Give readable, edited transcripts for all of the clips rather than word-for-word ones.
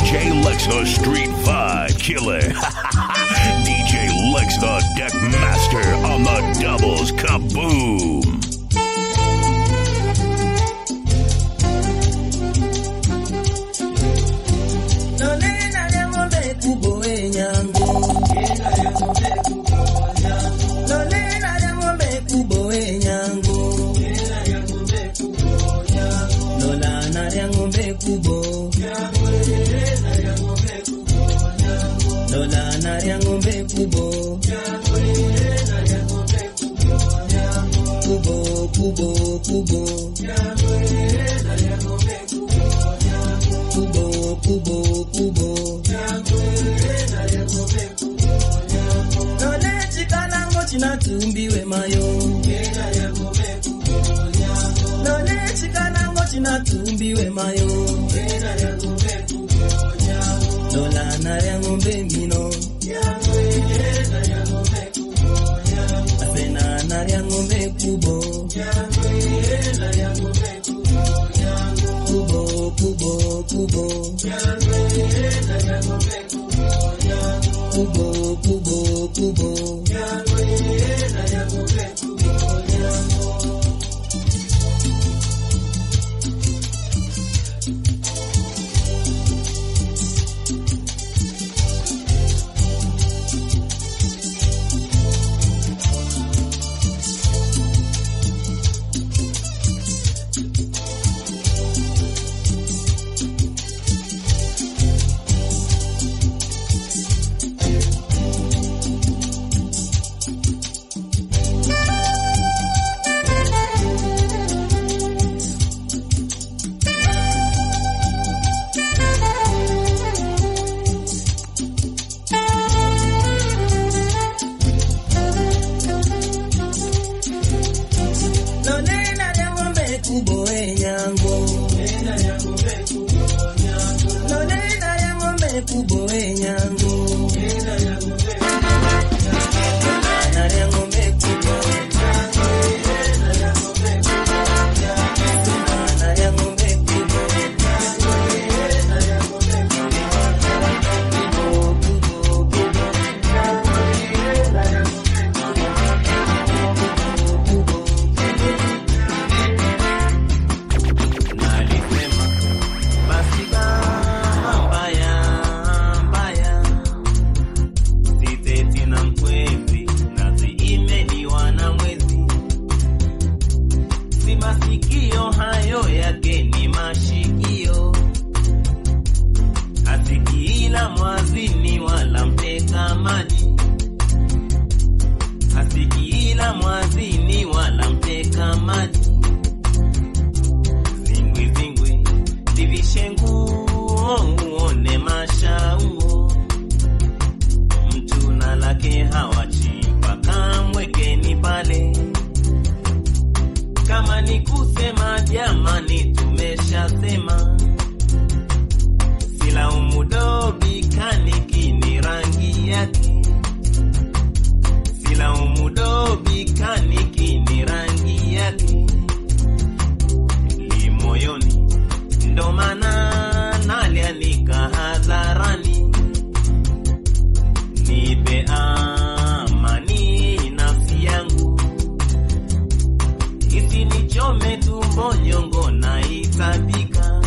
DJ Lex the Street Vibe Killer. DJ Lex the Deck Master on the doubles. Kaboom! Tumbiwe mayo None chikana ngochi na tumbiwe mayo Dola na ya ngombe mino Asena na ya ngombe kubo Kubo, kubo, kubo Kubo, kubo, kubo Tumbo nyongo na itabika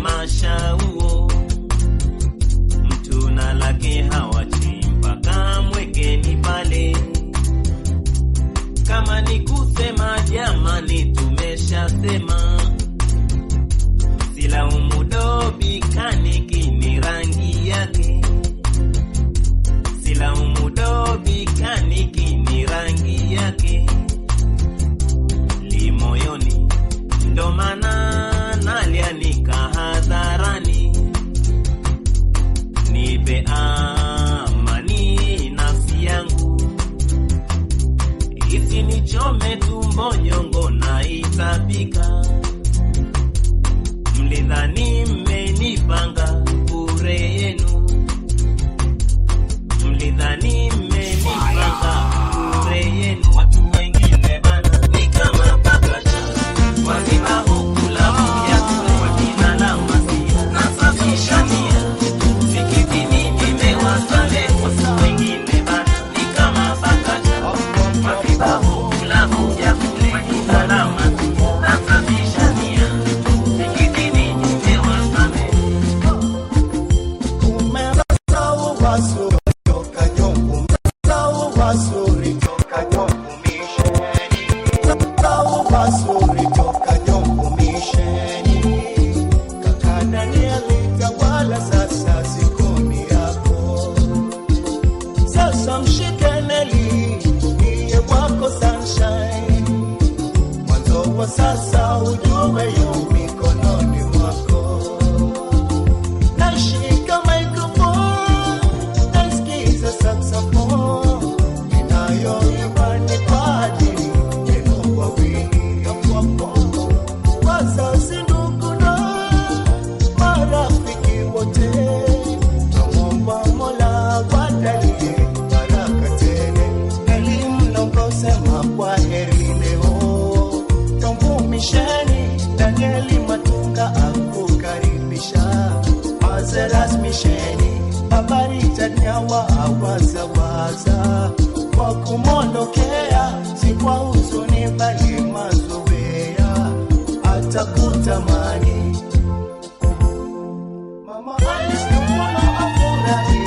mashauo, mtu na lake hawachi mpaka mwekeni pale. Kama ni kusema jamani, tumeshasema. Silaumu dobi kaniki ni rangi yake, silaumu dobi kaniki ni rangi yake. Limoyoni ndo maana nalianika hadharani, nipe amani nafsi yangu, isi nichome tumbo nyongo na itapika. Mlidhani mmenipanga bure yenu, mlidhani mmenipanga bure yenu. Watu wengine bana ni kama pakacha, waziba hukula vya kwa jina la Masia, nasafisha nia sikitini nimewasale. Watu wengine bana ni kama pakacha, waziba hukula vya kwa jina la Masia, nasafisha nia. Sasa ujue yu mikononi mwako, nashika microphone, nasikiza saxophone, inayoimba ni kwa ajili yenu wawili. Wazazi, ndugu na marafiki wote, namwomba Mola wajalie baraka tele. Elimu naposema kwa heri leo, misheni Danieli Matunga akukaribisha. Mazeras misheni habari tanyawa awazawaza, kwa kumondokea si kwa huzuni bali mazoea, atakutamani mama alisema afurahi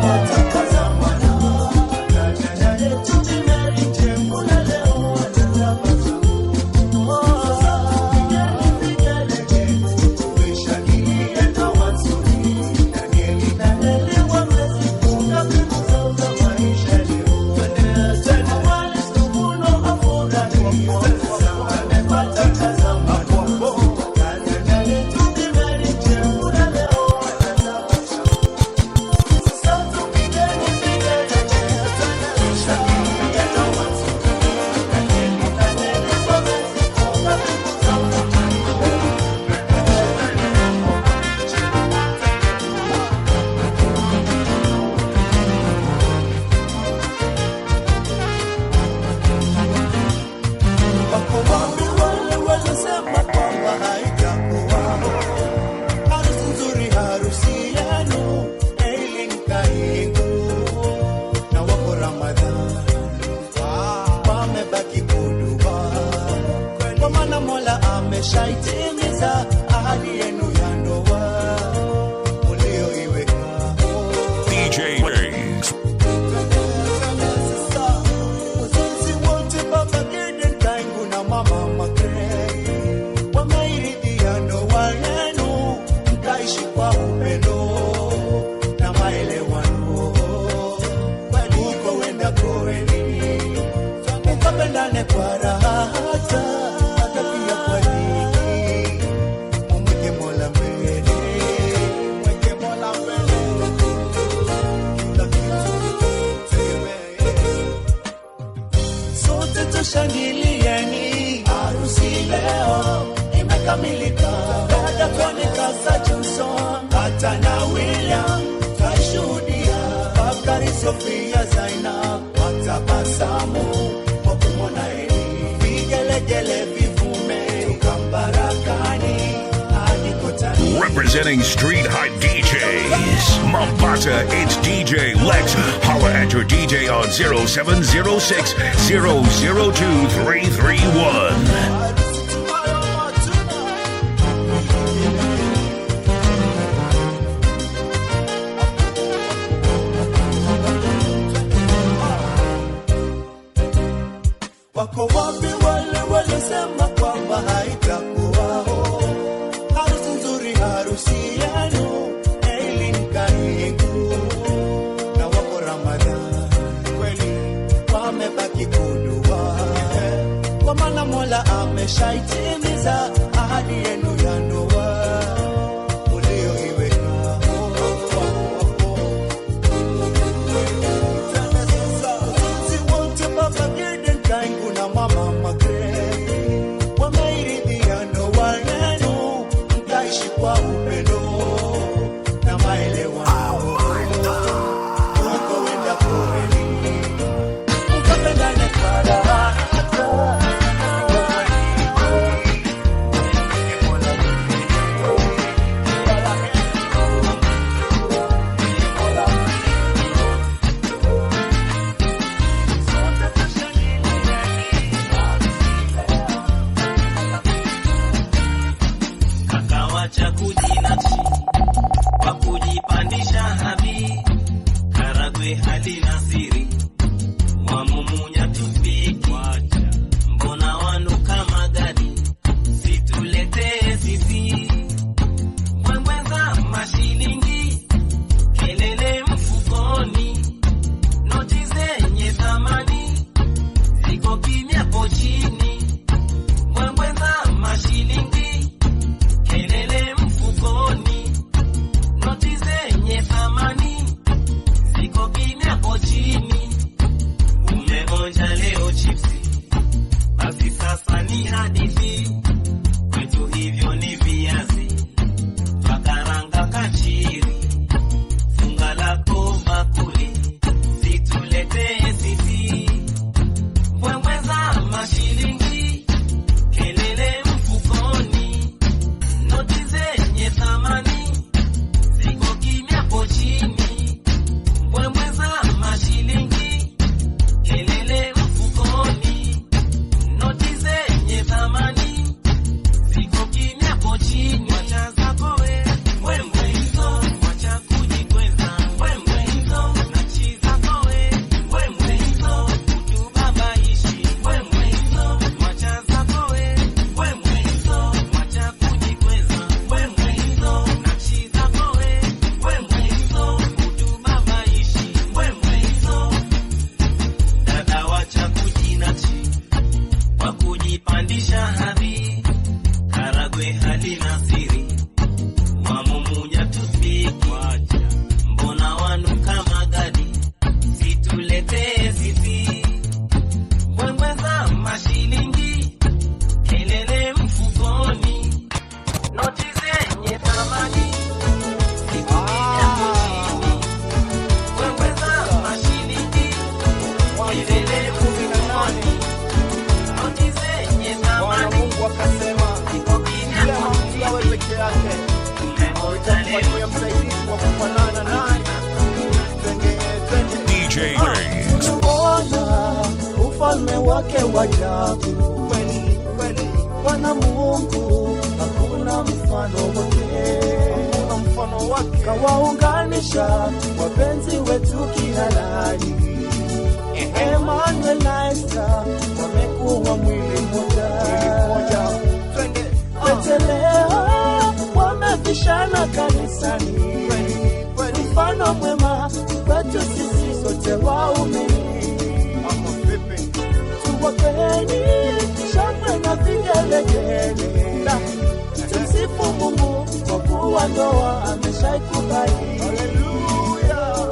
watakaza mwana dada yetu Mary Jembula leo atatabasamu. Shaitimiza ahadi yenu ya ndoa mulioiweka. DJ Rings. Wazazi wote, baba Gideon Kaingu na mama Makrei, wameiridhia ndoa yenu, mkaishi kwa upendo na maelewano. Kweli uko wenda koeni, mkapendane kwa raha hata shangilieni, harusi leo imekamilika. Dada Konika za Johnson, hata na William tashuhudia. Bakari, Sofia, Zaina watabasamu kwa kumwona Eli. Vigelegele vivume tukambarakani hadi kotani. Representing Street Hype DJs, Mombasa, it's DJ Lex. Holla at your DJ on 0706 002 331. wako wapi wale walisema kwamba haitakuwa harusi nzuri, harusi yenu Eileen Kaingu na wako Ramadhan, kweli wamebaki kudua, kwa maana Mola ameshaitimiza ahadi yenu ya ndoa ulioiweka. Sisi wote Baba Gideon Kaingu na Mama Margaret wameiridhia ndoa yenu, mtaishi kwa upendo na maelewano, mkoenda poreni mkapendane kwa raha. Kakawacha kujinafsi kwa kujipandisha hadhi, Karagwe halina siri, wamumunya tupiki, mbona wanuka magadi, situletee sisi mwemweza mashilingi, kelele mfukoni, noti zenye thamani ziko kimya pochini, mwemweza mashilingi, kelele mfukoni, noti zenye thamani ziko kimya pochini. Umeonja leo chipsi, basi sasa ni hadithi, kwetu hivyo ni viazi twakaranga kachiri, funga lako bakuli, situletee sisi mbwembweza mashilingi, kelele mfukoni, noti zenye thamani ziko kimya pochini, mbwembweza mashilingi, kelele mfukoni, noti zenye thamani ziko kimya pochini. Wacha zako we mbwembwe hizo, wacha kujikweza mbwembwe hizo, nachi zako we mbwembwe hizo, kutubabaishi mbwembwe hizo, wacha zako we mbwembwe hizo, wacha kujikweza mbwembwe hizo, nachi zako we mbwembwe hizo, kutubabaishi mbwembwe hizo. Dada wacha kujinafsi kwa kujipandisha hadhi, Karagwe halina siri, wamumunya tupiki, mbona wanuka magadi, situletee sisi mbwembweza mashilingi, kelele mfukoni, noti zenye thamani ziko kimya pochini, mbwembweza mashilingi, kelele mfukoni, noti zenye thamani Mungu akasema ziko kimya yule hamjawe pochini. peke yake, Umeonja leo fanyia msaidizi wa kufanana naye. Twende DJ Rings. Ona ufalme wake wa ajabu, kweli kweli, Bwana Mungu hakuna mfano wake, kawaunganisha wapenzi wetu kihalali, Emmanuel na Esther wamekuwa mwili mmoja. Pete leo wamepishana kanisani, mfano mwema kwetu sisi sote waumini. Tuwapeni shangwe na vigelegele, tumsifu Mungu kwa kuwa ndoa ameshaikubali. Haleluya.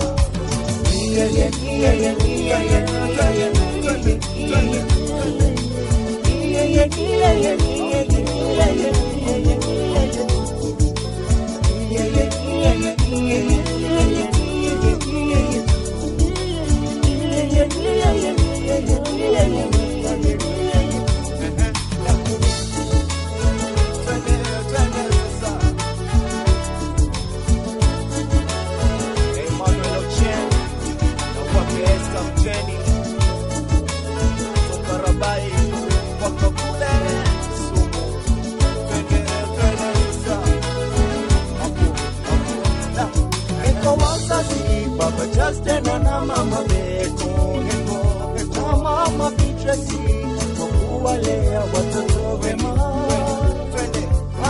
kuwalea watoto wema.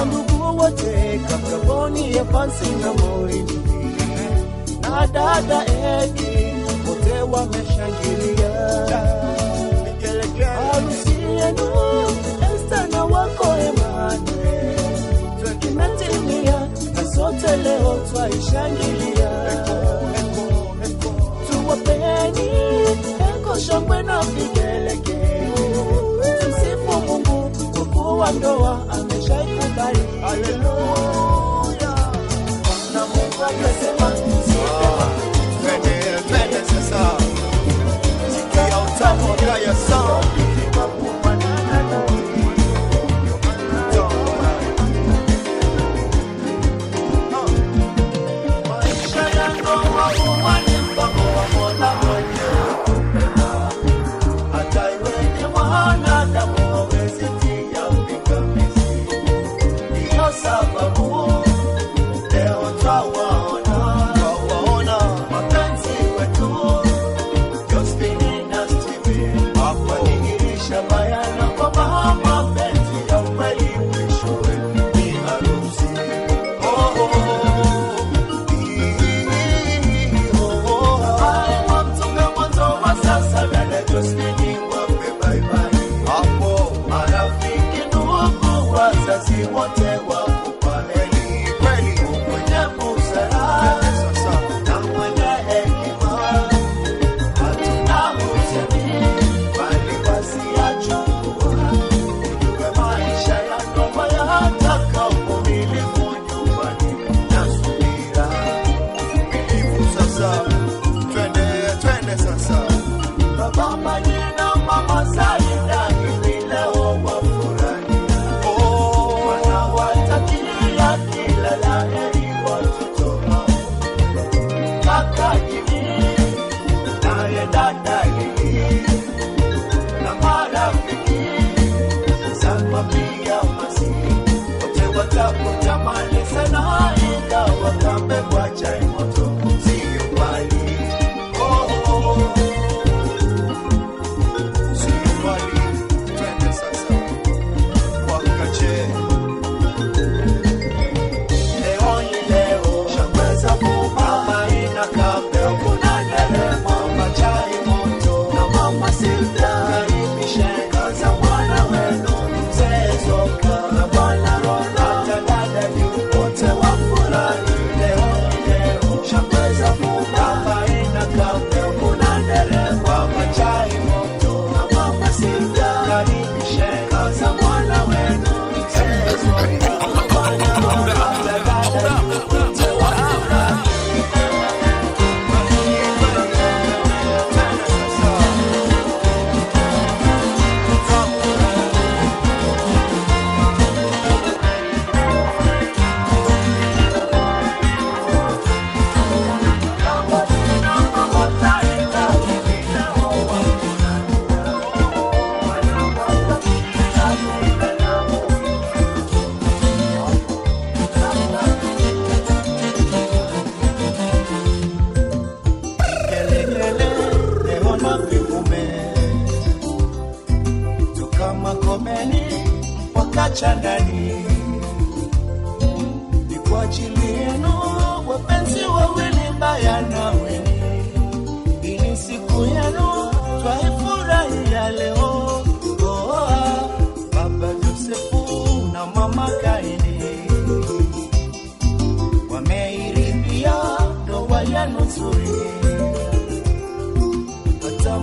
Ndugu wote Kakaboni ya Fansi na Morini na dada Edi wote wameshangilia harusi yenu Esther na wako Emmanuel imetimia na sote leo twaishangilia. Tuwapeni eko shangwe na vigelegele, tumsifu Mungu kwa kuwa ndoa ameshaikubali. Haleluya. Na Mungu akasema twende sasa. Sikia utamu wa kaya sawa.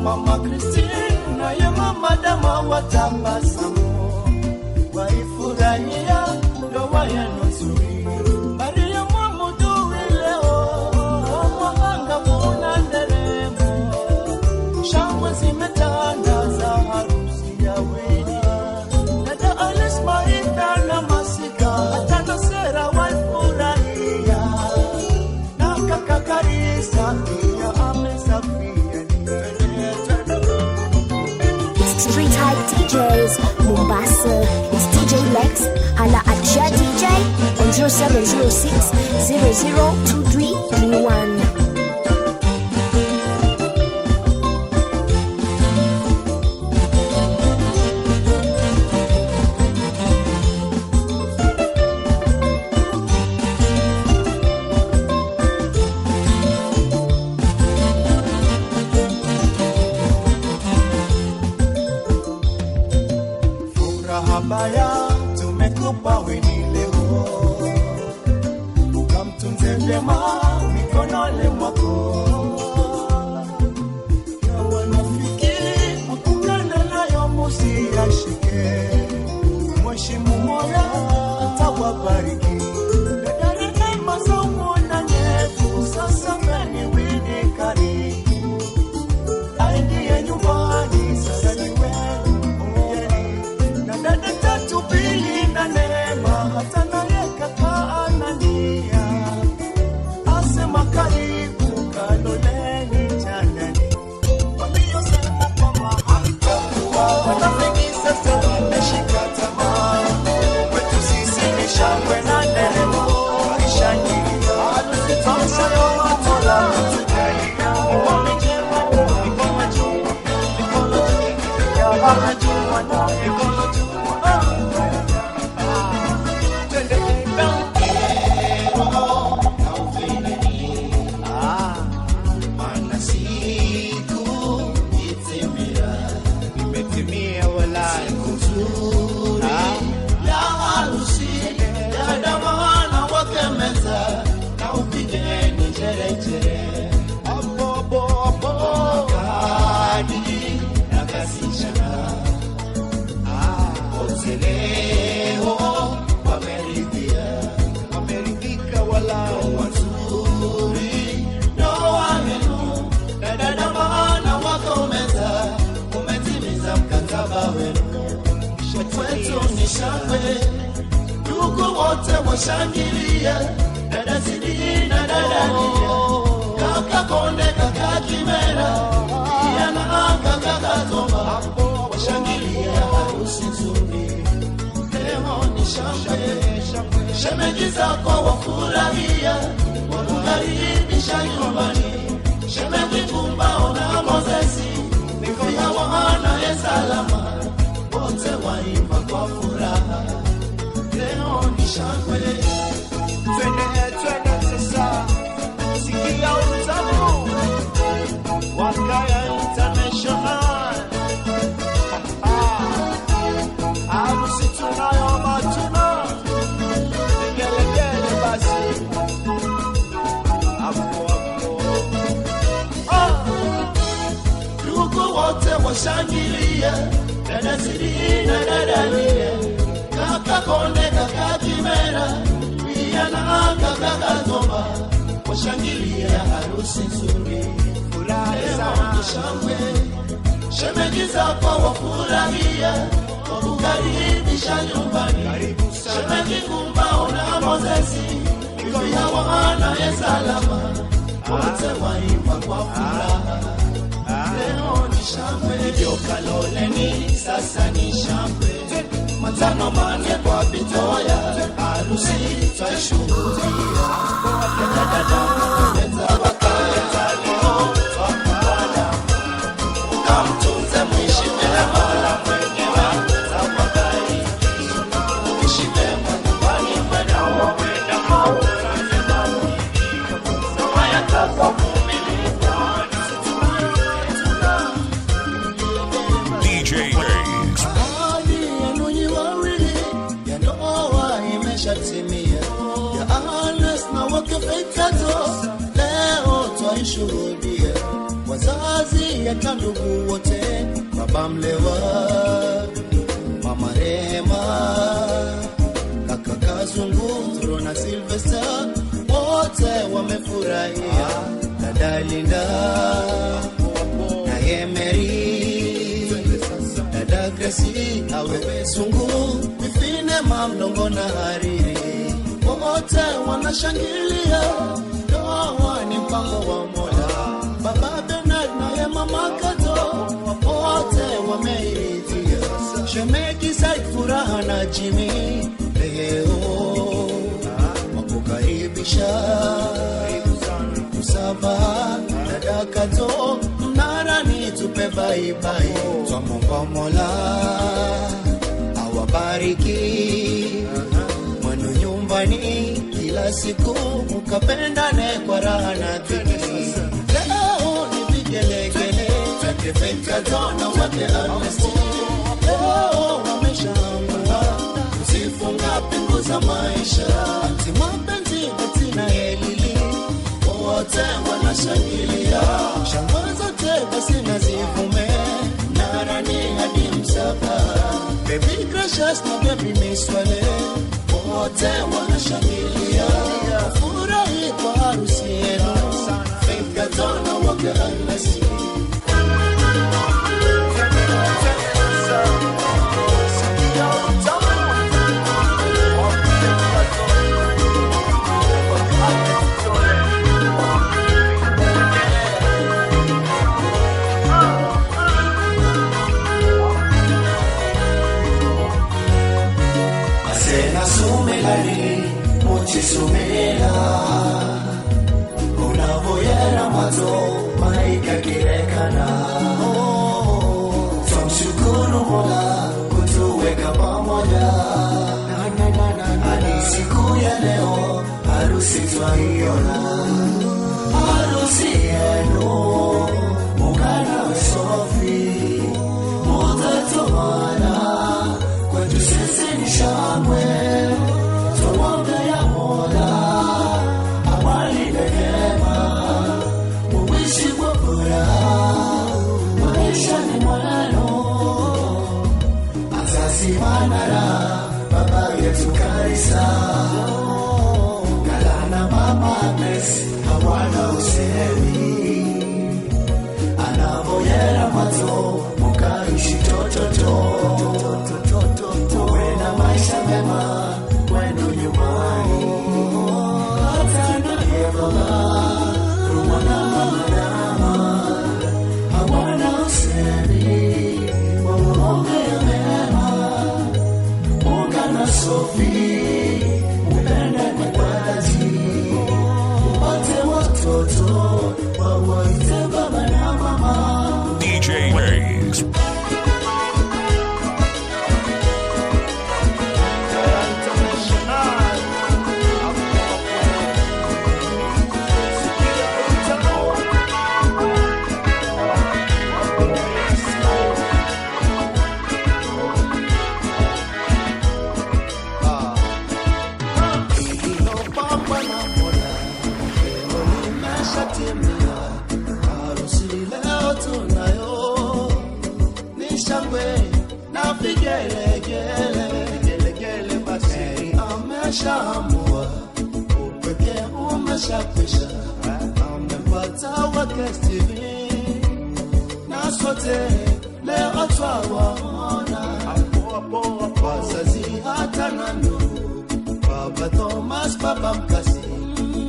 Mama Christine na ya mama Dama watabasamu waifurahia ndoa yenu nzuri. Maria Mwamudu leo mwanga kuna nderemo, shangwe zimetanda za harusi ya Wini. Dada Alice Maita na Masika hata na Sera waifurahia, na kaka Karisa pia amesafiri. Street Hype DJs, Mombasa. It's DJ Lex. Hala at Share DJ on 0706 002331. najua na ndugu wote washangilia, dada Sidi na dada Nia, kaka Konde, kaka Kimera, Yana kaka Toma, washangilia harusi nzuri. Leo ni shangwe, shemeji zako wafurahia, wakukaribisha nyumbani. Shemeji Kumbao na Mozesi, pia wanaye salama, wote waimba kwa furaha. Leo ni shangwe, twende sasa, sikia utamu Wakaya International. Harusi tunayo matuna, gelegele basi hapo. Ndugu wote washangilia, dada Sidi na dada Nia, kaka Konde, kaka Kimera, pia na kaka Toma, washangilia harusi nzuri. Furaha sana shangwe, shemeji zako wafurahia, wakukaribisha nyumbani. Shemeji Kumbao na Mozesi, pia wanaye salama, wote waimba kwa furaha. Leo ni shangwe, ndio Kaloleni sasa ni shangwe. Matano mane kwa Bitoya, harusi twashuhudia. Dada mwenza wakaleta leo twakwana, ukamtunze mwishi mema la mwenyewe za magari. Mwishi mema nyumbani mwena wawenda maura nyumbani, sama ya kaza kumilifu. DJ Days. Timia ya Anas na wakafikato, leo twaishuhudia. Wazazi ya ndugu wote, baba Mlewa, mama Rema, kaka Kazungu, Rona Sylvester, wote wamefurahia. Dada Linda na Emery, dada Gracie, awewe Sungu, Mifine, Mamlongo na Hariri, wote wanashangilia. Ndoa ni mpango wa Mola, baba Bernard na mama Kato, wote wameiridhia. Shemeji Said, Furaha na Jimmy, leo wakukaribisha. Kusaba dada Kato, mnarani tupe bye bye. Twamomba Mola awabariki mwenu nyumbani, kila siku mkapendane kwa raha na dhiki. Leo ni vigelegele, tukifika tona wake Amnesty. Leo wameshaamua kuzifunga pingu za maisha, ati mapenzi betina Elili, wote wanashangilia. Shangwe zote basi nazivume, narani hadi Msapa, baby Gracious na baby Miswale, wote wanashangilia. Furahi kwa harusi yenu, Faith Katona wake Amnesty. Sumela unavoyera mazo maika kirekana, tumshukuru twaiona harusi yenu, Mungana Sofi mutatoana kwetu sisi ni shangwe, tuombea Mola amani neema, muishi kwa furaha, maisha ni mwano, azazi wanara baba yetu Karisa, Kalana mama Messi hawana usemi, anavoyera mato mukaishi tototo, wena maisha mema wenu nyumbani, hata ndiye baba rumwana mama dama hawana usemi, wamuongea mema Mungana Sofi upende mkwati, upate watoto wawaite baba na mama. DJ Maze. Harusi leo tunayo, ni shangwe na vigelegele, basi ameshaamua, upekee umeshakwisha, amepata wake TV, na sote leo twawaona, wazazi hata na ndugu, Baba Thomas, Baba Mkasi,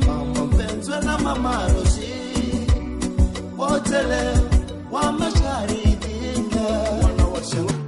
Mama Mpenzwe na Mama Rosi, wote leo wamesharidhika, wanawashangilia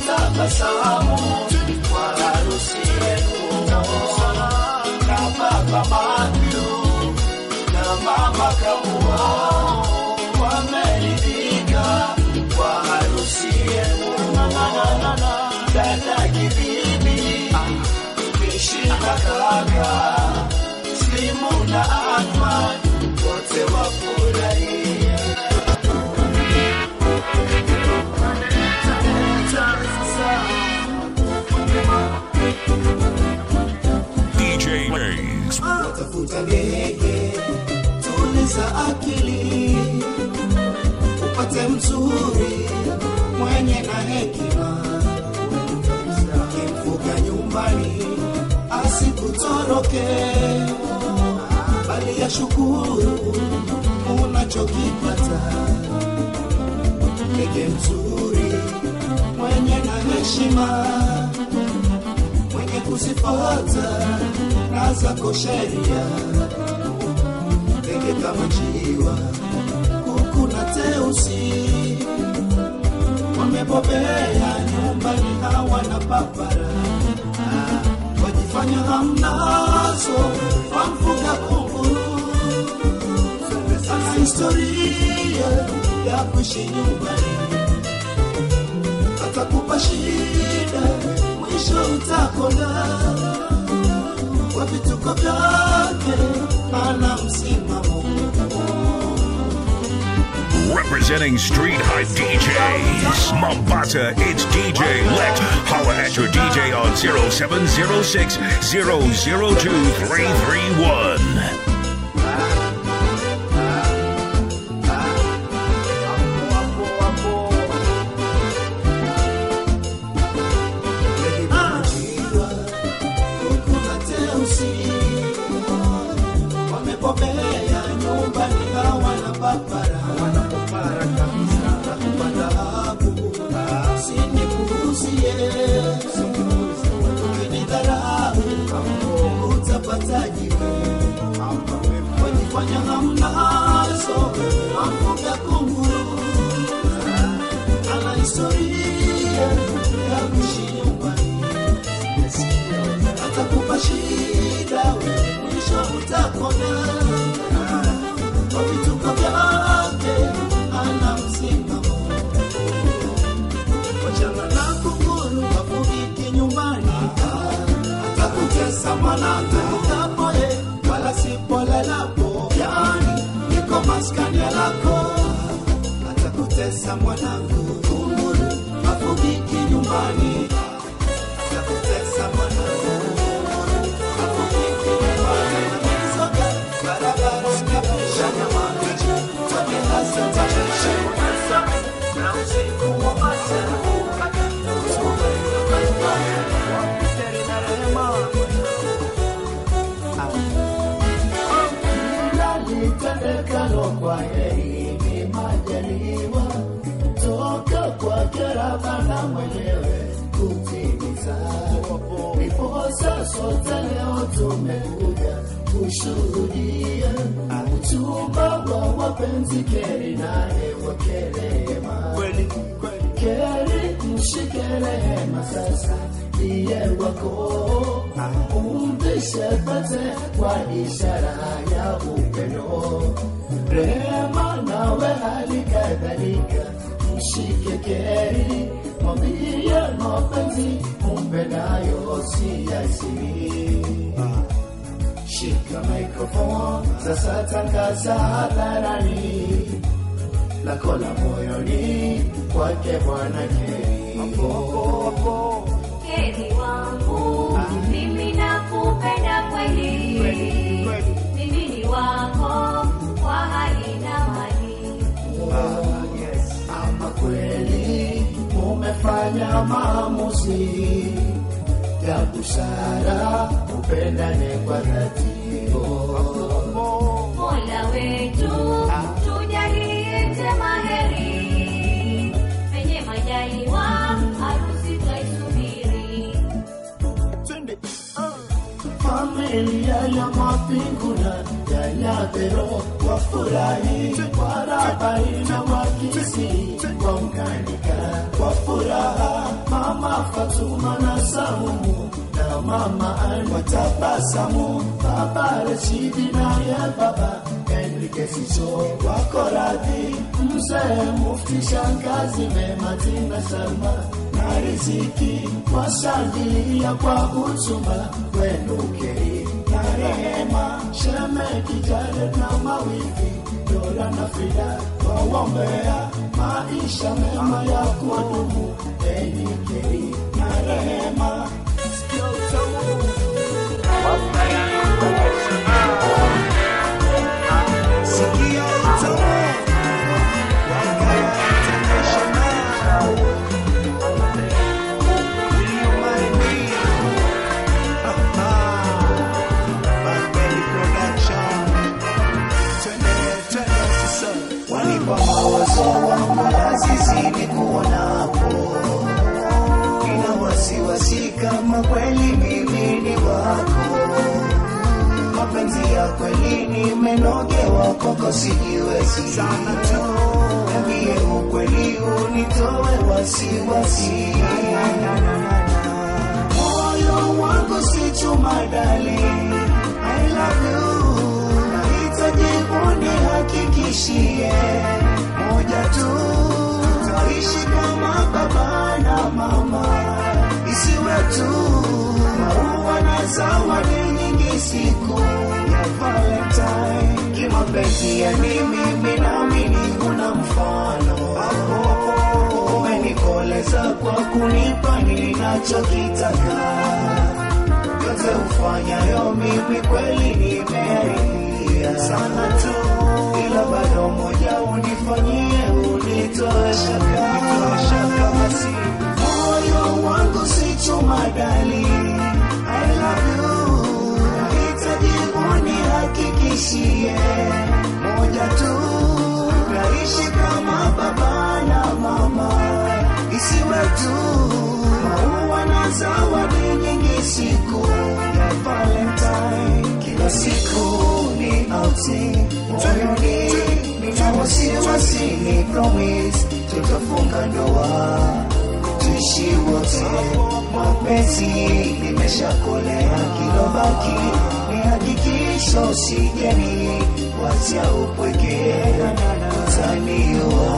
tabasamu kwa harusi yenu, na Baba Matthew na Mama Kamua wameridhika kwa harusi yenu, dada Kibibi Mishina kaka Slimu na Ahmad wote wafurahia. DJ Maze. Watafuta gege, tuliza akili, upate mzuri mwenye na hekima, kimfuga nyumbani asikutoroke, bali ya shukuru unachokipata. Gege mzuri mwenye na heshima, mwenye kuzifuata na zako sheria, gege kama njiwa, kuku na teusi, wamebobea nyumbani hawana papara, wajifanya hamnazo, wamfuga kunguru, sana historia ya kuishi nyumbani, atakupa shida, mwisho utakonda, kwa vituko vyake ana msimamo. Representing Street Hype DJs, Mombasa, it's DJ Lex. Holla at your DJ on 0706 002 331. Atakutesa mwanangu, kunguru afugiki nyumbani. Atakutesa mwanangu, afugiki nyumbani. Soka barabara unapisha nyamani, toke hasa tapisha na usiku wa masana kwa heri ni majaliwa toka kwa Karabana mwenyewe kutimiza. Niposa sote leo tumekuja kushuhudia uchumba wa wapenzi Keri naye wa Kerema. Keri mshike rehema sasa ndiye wako, umpishe pete kwa ishara ya upendo. Rehema nawe hali kadhalika mshike Keri, mwambie mapenzi umpendayo si asili. Shika microphone sasa, tangaza hadharani lako la moyoni kwake Bwana Keri. Keri wangu, mimi nakupenda kweli, mimi ni wako kwa hali na mali. Ama kweli umefanya maamuzi ya busara, upendane kwa dhati. Mola wetu tujalie njema heri, penye majaliwa harusi twaisubiri. Familia ya Mapinguna ya Nyabero wafurahi, Warabai na Wakisi waunganika kwa furaha. Mama Fatuma na Saumu na Mama Ani watabasamu. Baba Rashidi na ya Baba Enrique Siso wako radhi. Mzee Mufti, Shangazi Memati na Salma na Riziki washangilia kwa uchumba wenu Keri na Rehema. Shemeki Jared na Mawifi, Dora na Frida waombea maisha mema ya kudumu. Enyi Keri na Rehema. Sikia utamu zizidi kuonapo, nina wasiwasi kama kweli mimi ni wako. Mapenzi ya kweli nimenogewa kwako, sijiwezi sana tu. Niambie ukweli unitoe wasiwasi. Moyo wangu si chuma darling, I love you. Nahitaji unihakikishie moja tu, tutaishi kama baba na mama. Isiwe tu maua na zawadi nyingi siku ya Valentine, kimapenzi ya mimi naamini una mfano. Umenikoleza kwa kunipa ninachokitaka. Yote ufanyayo mimi kweli nimeridhia sana tu, ila bado moja unifanyie unitoe shaka. Basi moyo wangu si chuma dali, I love you, nahitaji unihakikishie moja tu, naishi kama baba na mama, isiwe tu maua na zawadi nyingi siku ya Valentine. Kila siku ni outing, moyoni nina wasiwasi, ni promise tutafunga ndoa tuishi wote. Mapenzi nimeshakolea, kilobaki ni hakikisho sijeni wacha upweke utaniua.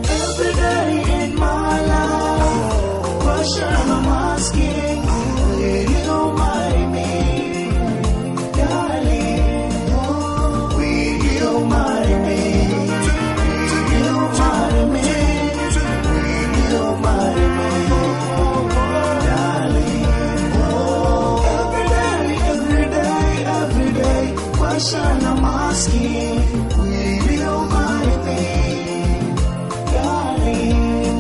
Every day in my life, question I'm asking, will you marry me, darling? Will you marry me? Will you marry me? Will you marry me, darling? Every day, question I'm asking, will you marry me, darling?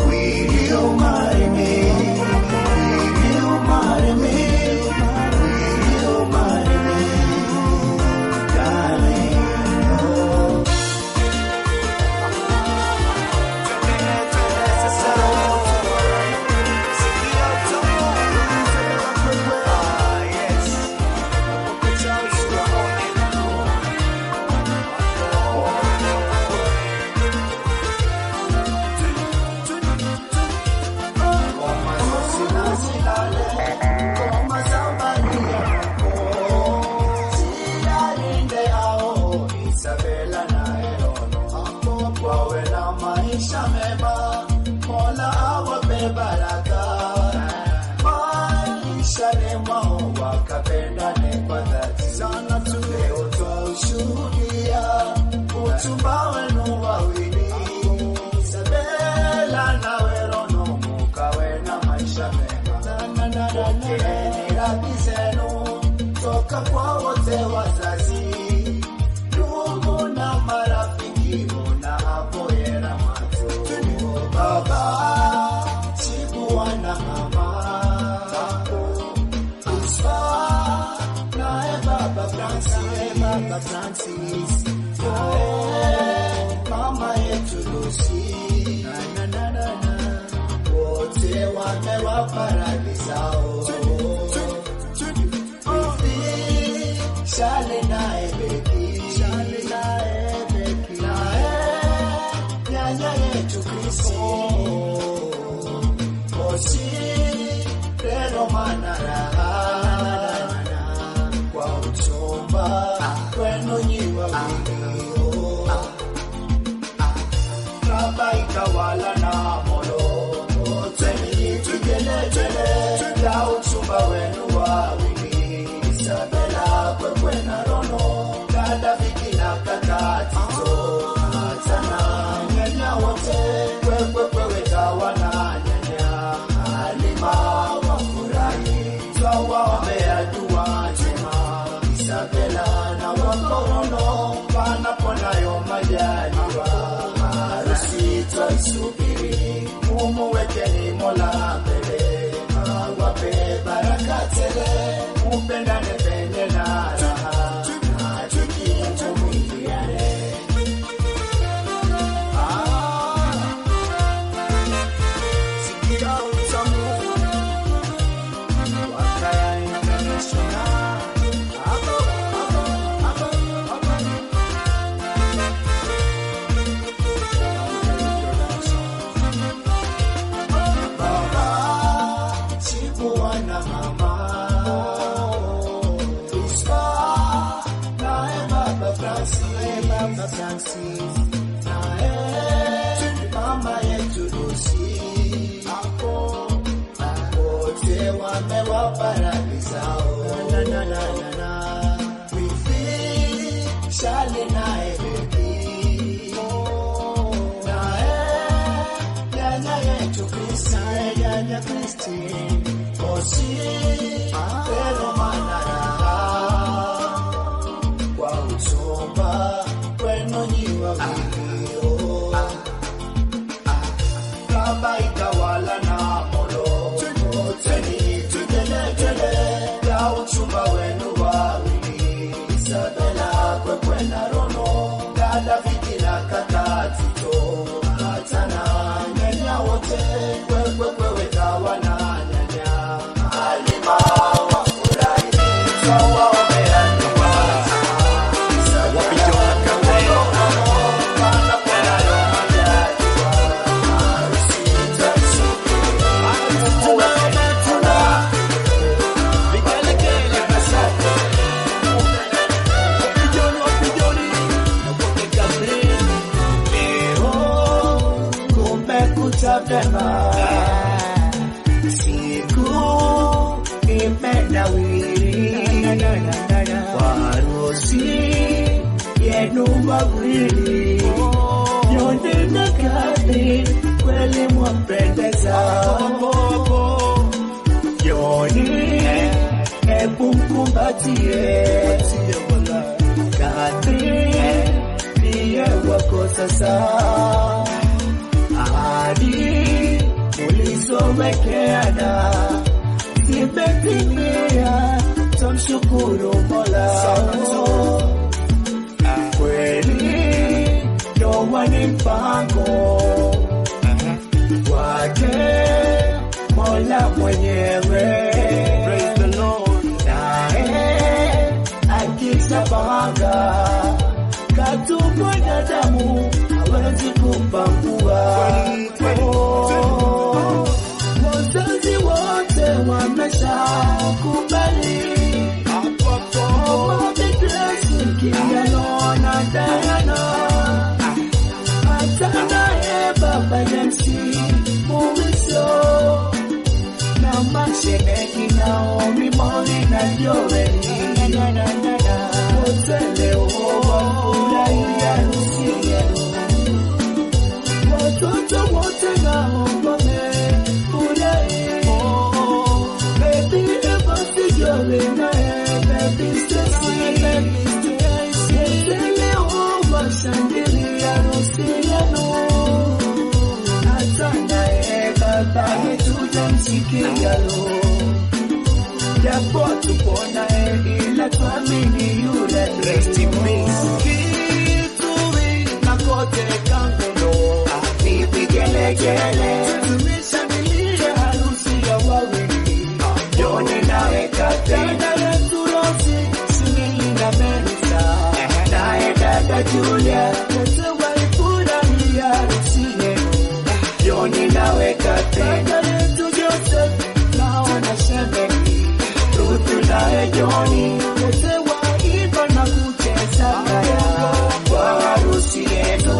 Will you marry me? Will you marry me? Will you marry me, darling? Utumba wenu wawili, Isabella na Werono, mukawe na maisha mema. Pokeeni radhi zenu toka kwa wote wazazi, ndugu na marafiki, muna hapo yena mato. Baba, chibuwa na mama, Usfa, nae Baba Francis, mama yetu Lucy, wote wamewapa radhi zao. Shale nae Beki, nae nyanya yetu Krisi, Moshi, Rero Manara, kwa uchumba kwenu nyiwa wingi, Raba ikawala na molo, wote ni tugelegele ya uchumba. Kosi pero manara kwa usomba kweno nyiwa video kaba itawala na molo teni tudelekele ya uchumba wenu wawili Isabela kwena rono dada vikina kakatito atana nyanya wote kwewe kawana siku imenawiri warusi yenu wawili nyote na kati kweli mwapendeza yoni hebu mkumbatie kati niye wako sasa ahadi ulizowekeana zimetimia, tumshukuru Mola. Kweli ndoa ni mpango wake Mola mwenyewe, naye akisabanga katu mwanadamu hawezi kupangua. Wazazi wote wameshakubali Kiano na Diana, hata naye Baba Yansi Muwiso na mashemeji Naomi Moli na Joeli wote leo wafurahia harusi yenu. Watoto wote nao wamefurahi. Baby Evans Joeli naye baby Stacy wote leo washangilia harusi yenu. Hata naye baba yetu jamsikia lo, japo tupo naye ila tuamini yule rest in peace. Kitui na kote Kangondo nipigelegele tumeshangilia harusi ya wawili Joni naye Katena yetu Rosi Simili na Melissa naye dada Julia wote walifurahia harusi yenu. Joni nawe Katena yetu Joseph naona shemeji Rutu naye Joni wote waiba na kucheza kaya kwa harusi yenu.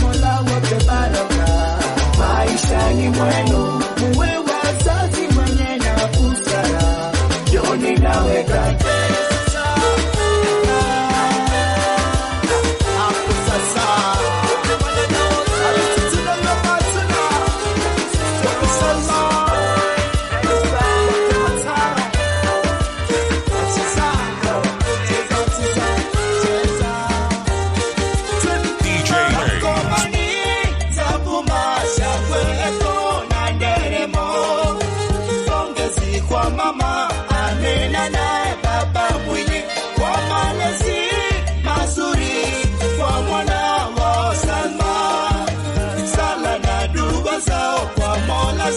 Mola wape baraka maishani mwenu, muwe wazazi mwenye na busara. Joni nawe Katena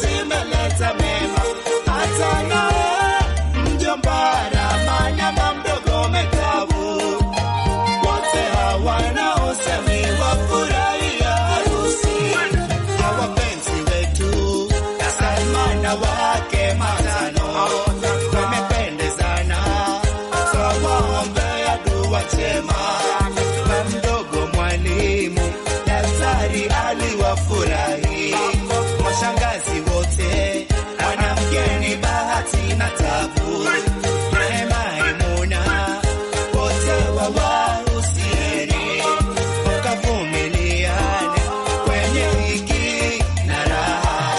zimeleta mema. Hata nae mjomba Ramanya mamdogo Mekabu wote hawanaosemi wafurahia harusi ya wapenzi wetu Salma na wake matano wamependezana, twawaombea dua njema. Na mdogo mwalimu daktari aliwafurahi mashangazi wote, mwanamgeni Bahati na Tabu, Rehema Imuna, wote wawahusieni, mkavumiliane kwenye hiki na raha.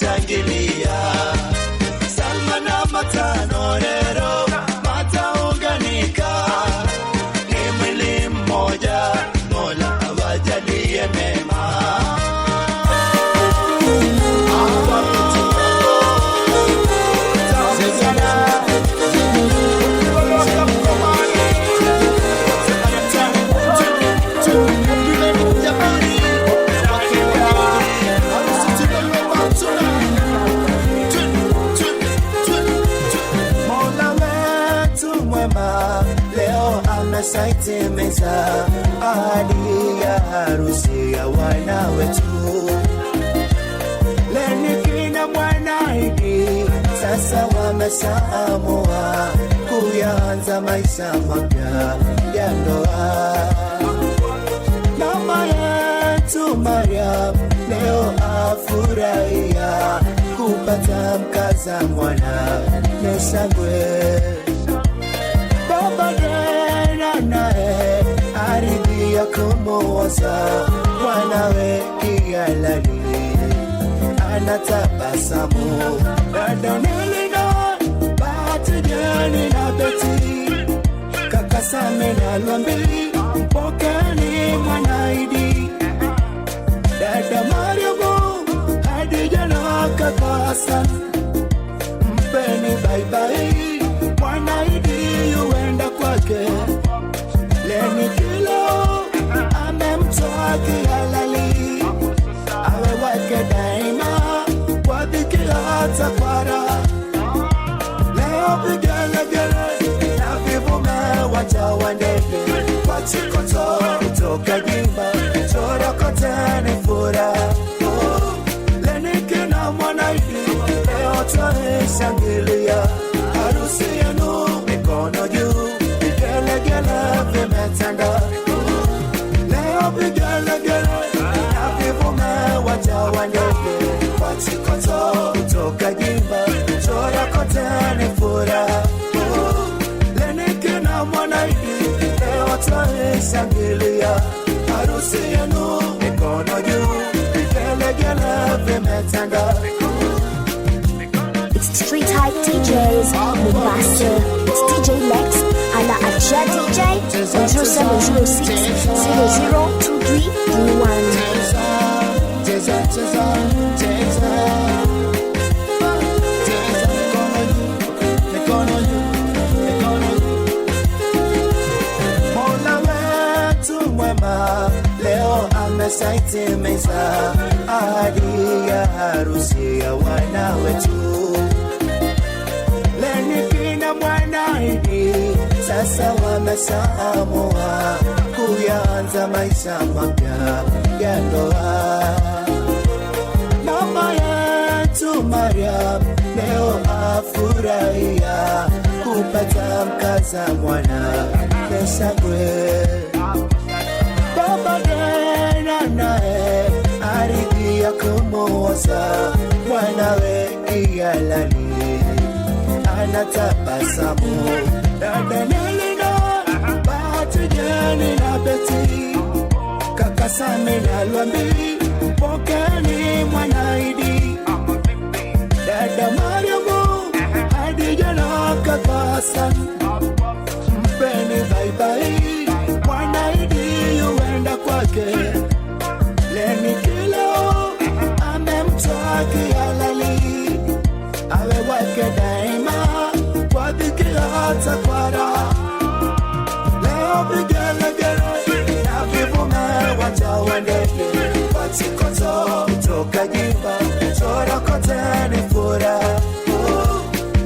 wameshangilia. Salma na Matano leo wataunganika, ni mwili mmoja, Mola awajalie mema. Saitemeza ahadi ya harusi ya wana wetu. Leni kina mwanaidi sasa wamesaamua kuanza maisha mapya ya ndoa. Mama yetu Mariam leo afurahia kupata mkaza mwana Mesangwe. Baba nae aridhia kumuoza mwanawe Iyalali, anatabasamu. Dada Nelina, Bahati, Jeni na Beti, kaka Same na Lwambi, mpokeni mwanaidi. Dada Mariamu, Hadija na kaka Hassan, mpeni bye bye, mwanaidi yuenda kwake. Leni kilo amemtoa kihalali, awe wake daima kwa dhiki hata kwa raha. Leo vigelegele na vivume wajawa ndege, kwa chikoto kutoka Jimba, chora kote ni furaha. Leni kina mwanaidi leo twaishangilia, harusi yenu mikono juu, vigelegele vimetanda. Leo vigelegele na vivume wajawa ndege, kwa chikoto kutoka Jimba, chora kote ni furaha. Leni kina mwanaidi leo twaishangilia, harusi yenu mikono juu, vigelegele vimetanda. It's Street Hype DJs, Mombasa. It's DJ Lex, Hala Acha DJ, on 0706 Mola wetu mwema leo amesaitimeza ahadi ya harusi ya wana wetu. Leni kina mwanaidi sasa wamesaamua kuanza maisha mapya ya ndoa. Mama yetu Mariam leo afurahia kupata mkaza mwana Mesangwe. Baba nae aridhia kumuoza mwanawe Iyalali, anatabasamu. Dada Nelina, Bahati, Jeni na Beti, kaka Same na Lwambi, mpokeni mwanaidi. Dada Mariamu, Hadija na kaka Hassan, mpeni bye bye, mwanaidi yuenda kwake. Leni kilo amemtoa kihalali, awe wake daima kwa dhiki hata kwa raha. Leo vigelegele na vivume wajawa ndege, kwa chikoto kutoka Jimba, chora kote ni furaha.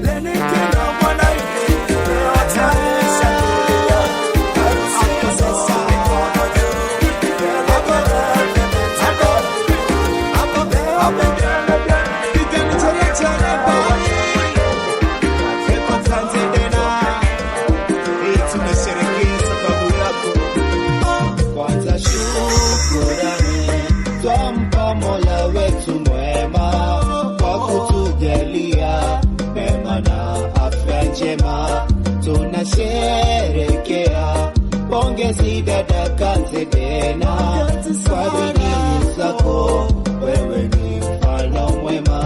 Leni kilo mwanaidi leo twaishangilia, harusi ya sasa mikono juu, vigelegele vimetanda. Leo vigelegele vigelegele boy, eko Tanzania, tunasherehekea sababu yako. Kwanza shukrani twampa Mola wetu mwema kwa kutujalia mema na afya njema. Tunasherehekea, pongezi dada Kanzedena kwa bidii zako, wewe ni mfano mwema.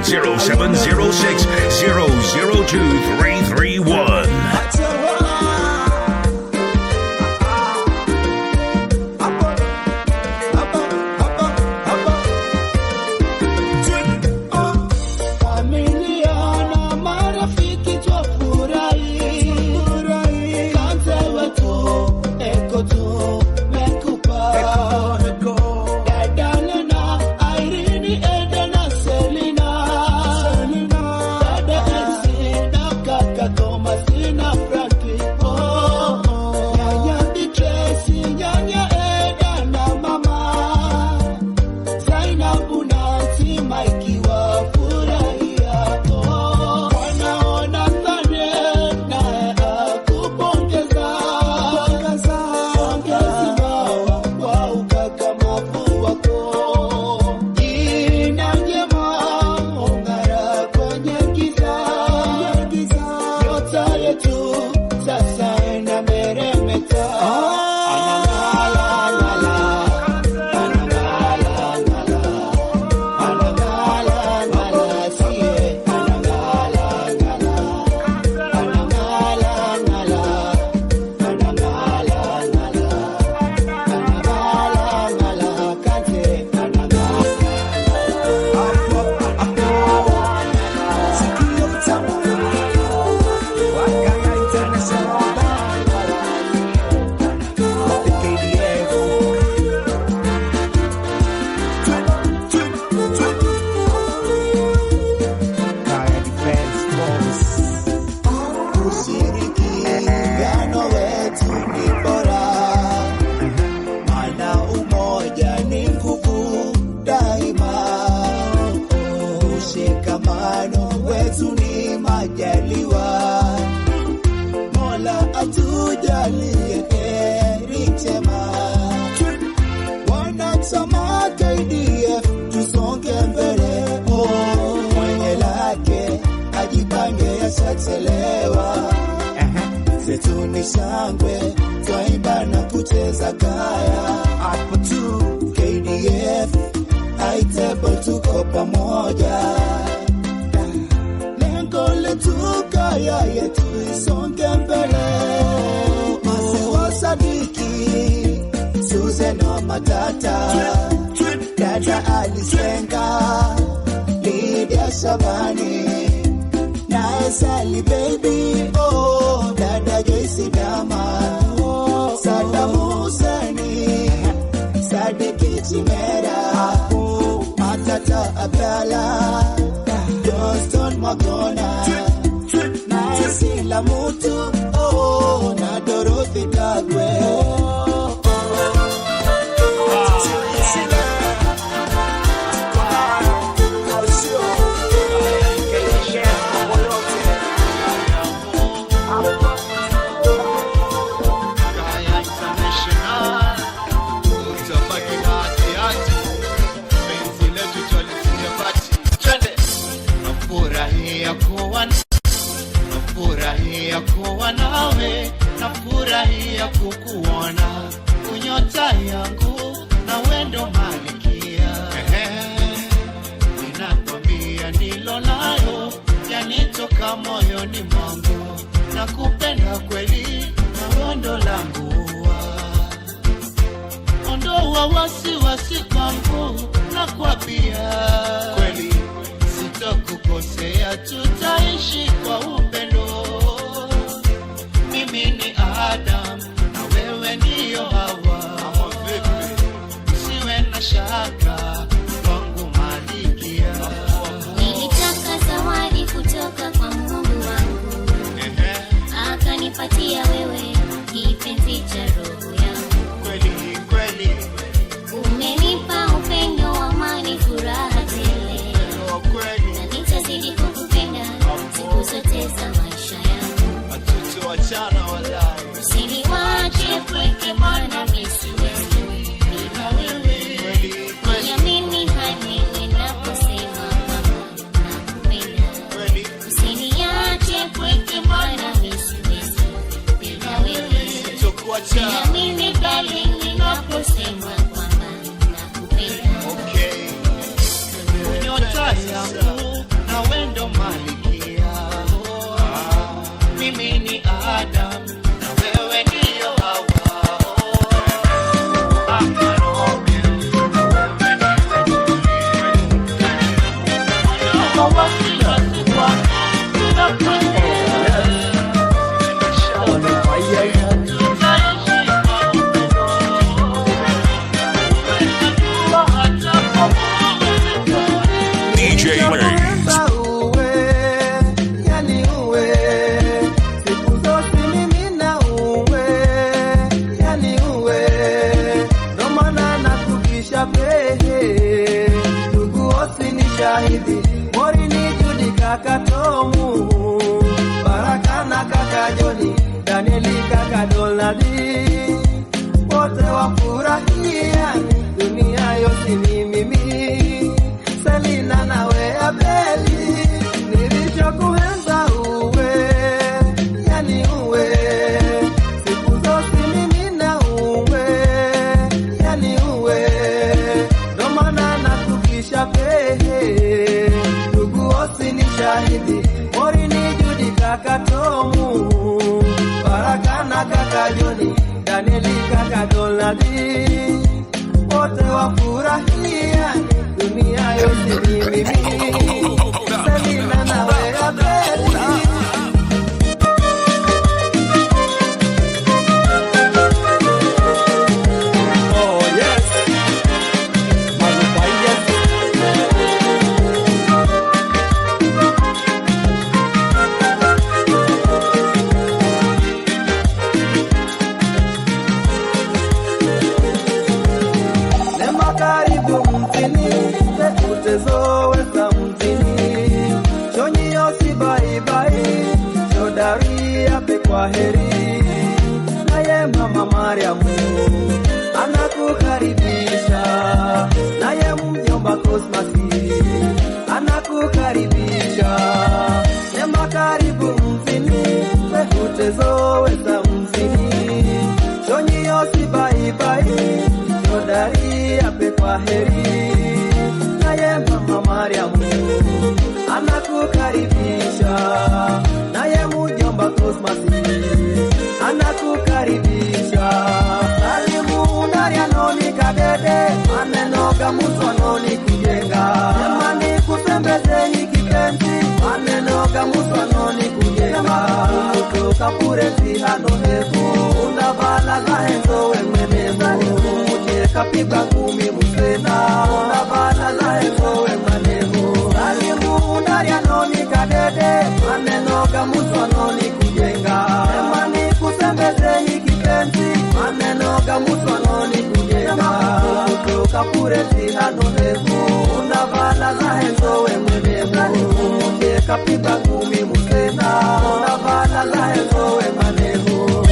0706 002 331. Kakatomu, Barakana Kakajoni, Danieli Kakadoladi, wote wafurahia dunia yote ni mimi, Selina nawe Abeli, nilichokuenza uwe, yani uwe, siku zote mimi na uwe, yani uwe, ndo maana natukisha pehe, ndugu wote ni shahidi, Morini Judi Kakatomu, Barakana Kakajoni, Danieli Kakadoladi, wote wafurahia dunia yote ni mimi, Selina nawe Abeli. Utezoweza mzini Shonyi yosi bye bye Shodari ape kwa heri Naye mama Mariamu anakukaribisha Naye mjomba Kosmasi anakukaribisha Nema karibu mzini Utezoweza mzini Shonyi yosi bye bye Shodari ape kwa heri Naye mama Mariamu anakukaribisha Naye mjomba Kosmasi anakukaribisha Salimu ndari anoni kadede Maneno gamutu anoni kujenga Nemani kutembezeni kipenzi Maneno gamutu anoni kujenga Kutoka purezi hano hefu Undavala za henzo we mwenemu Kapigwa kumi musena Undavala za henzo we mwenemu Salimu ndari anoni kadede Maneno gamutu anoni kujenga Nemani kutembezeni kipenzi Maneno gamutu anoni kujenga Kutoka purezi hano hefu Undavala za henzo we mwenemu Kapigwa kumi musena Undavala za henzo we mwenemu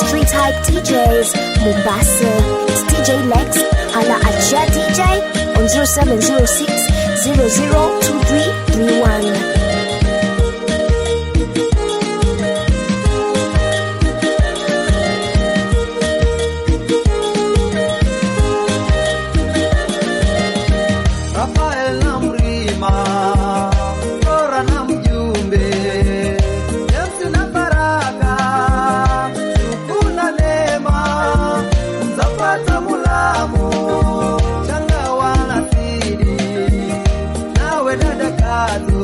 DJs Mombasa. It's DJ Lex. Hala Aja DJ on 0706 002331. Changa wala sidi nawe dada kazo